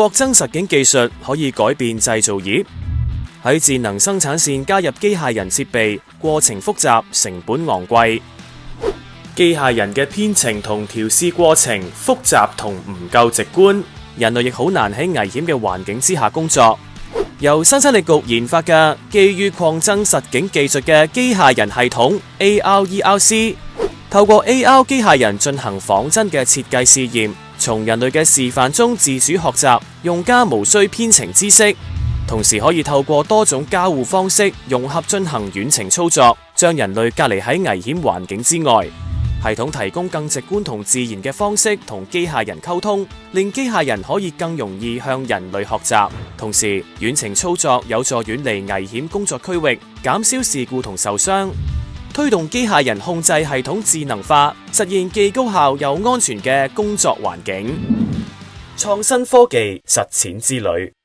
擴增實境技術可以改變製造業。喺智能生產線加入機械人設備，過程複雜，成本昂貴。機械人嘅編程同調試過程複雜同唔夠直觀，人類亦好難喺危險嘅環境之下工作。由生產力局研發嘅基於擴增實境技術嘅機械人系統 AR/ERC， 透過 AR 機械人進行仿真嘅設計試驗，從人類嘅示範中自主學習，用家無需編程知識，同時可以透過多種交互方式融合進行遠程操作，將人類隔離喺危險環境之外。系統提供更直觀同自然嘅方式同機械人溝通，令機械人可以更容易向人類學習。同時，遠程操作有助遠離危險工作區域，減少事故同受傷。推動機械人控制系統智能化，實現既高效又安全嘅工作環境。創新科技實踐之旅。